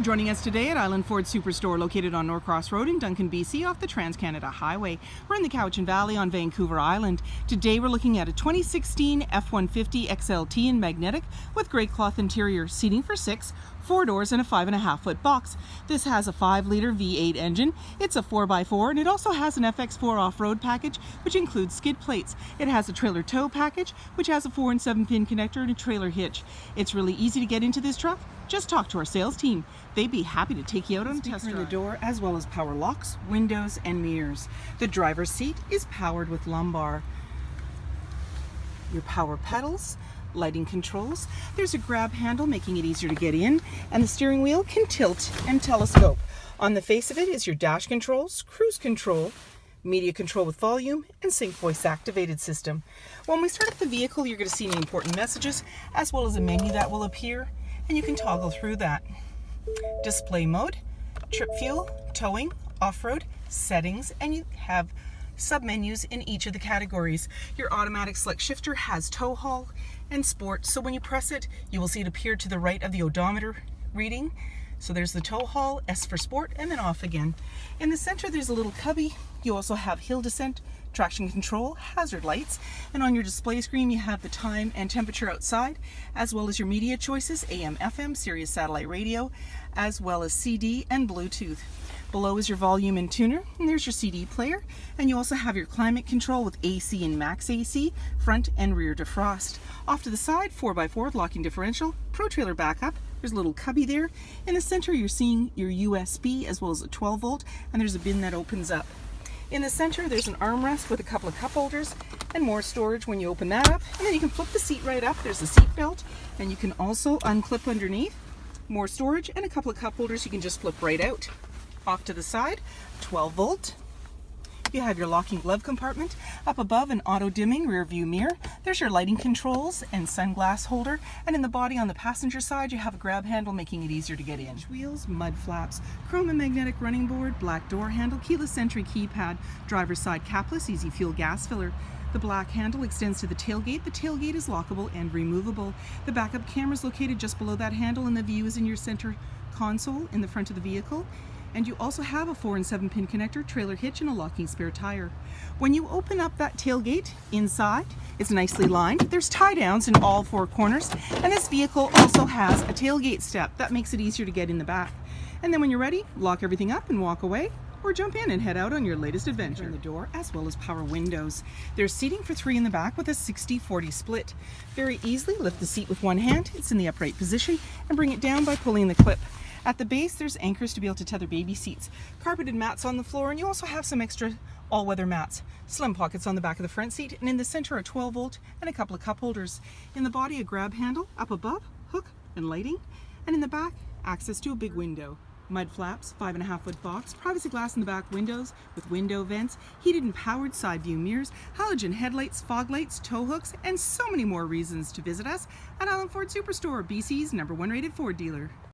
Joining us today at Island Ford Superstore, located on Norcross Road in Duncan, BC, off the Trans-Canada Highway. We're in the Cowichan Valley on Vancouver Island. Today we're looking at a 2016 F-150 XLT in magnetic with grey cloth interior, seating for 6, 4 doors and a 5.5-foot box. This has a 5-liter V8 engine. It's a 4x4 and it also has an FX4 off-road package which includes skid plates. It has a trailer tow package which has a 4 and 7 pin connector and a trailer hitch. It's really easy to get into this truck. Just talk to our sales team. They'd be happy to take you out on a test drive. In the door, as well as power locks, windows, and mirrors. The driver's seat is powered with lumbar. Your power pedals, lighting controls. There's a grab handle making it easier to get in, and the steering wheel can tilt and telescope. On the face of it is your dash controls, cruise control, media control with volume, and sync voice activated system. When we start up the vehicle, you're going to see any important messages, as well as a menu that will appear, and you can toggle through that. Display mode, trip fuel, towing, off-road, settings, and you have sub-menus in each of the categories. Your automatic select shifter has tow haul and sport, so when you press it, you will see it appear to the right of the odometer reading. So there's the tow haul, S for sport, and then off again. In the center, there's a little cubby. You also have hill descent, traction control, hazard lights, and on your display screen you have the time and temperature outside, as well as your media choices, AM, FM, Sirius satellite radio, as well as CD and Bluetooth. Below is your volume and tuner, and there's your CD player, and you also have your climate control with AC and max AC, front and rear defrost. Off to the side, 4x4 locking differential, pro trailer backup. There's a little cubby there. In the center you're seeing your USB as well as a 12 volt, and there's a bin that opens up. In the center there's an armrest with a couple of cup holders and more storage when you open that up, and then you can flip the seat right up. There's a seat belt, and you can also unclip underneath. More storage and a couple of cup holders you can just flip right out. Off to the side, 12 volt. You have your locking glove compartment. Up above, an auto dimming rear view mirror. There's your lighting controls and sunglass holder, and in the body on the passenger side you have a grab handle making it easier to get in. Wheels, mud flaps, chrome and magnetic running board, black door handle, keyless entry keypad, driver's side capless, easy fuel gas filler. The black handle extends to the tailgate. The tailgate is lockable and removable. The backup camera is located just below that handle, and the view is in your center console in the front of the vehicle. And you also have a 4 and 7 pin connector, trailer hitch, and a locking spare tire. When you open up that tailgate inside, it's nicely lined. There's tie downs in all 4 corners, and this vehicle also has a tailgate step that makes it easier to get in the back. And then when you're ready, lock everything up and walk away, or jump in and head out on your latest adventure. In the door, as well as power windows. There's seating for 3 in the back with a 60-40 split. Very easily lift the seat with one hand. It's in the upright position, and bring it down by pulling the clip. At the base, there's anchors to be able to tether baby seats. Carpeted mats on the floor, and you also have some extra all-weather mats. Slim pockets on the back of the front seat, and in the center a 12 volt and a couple of cup holders. In the body, a grab handle. Up above, hook and lighting. And in the back, access to a big window. Mud flaps, 5.5-foot box, privacy glass in the back windows with window vents, heated and powered side view mirrors, halogen headlights, fog lights, tow hooks, and so many more reasons to visit us at Island Ford Superstore, BC's #1 rated Ford dealer.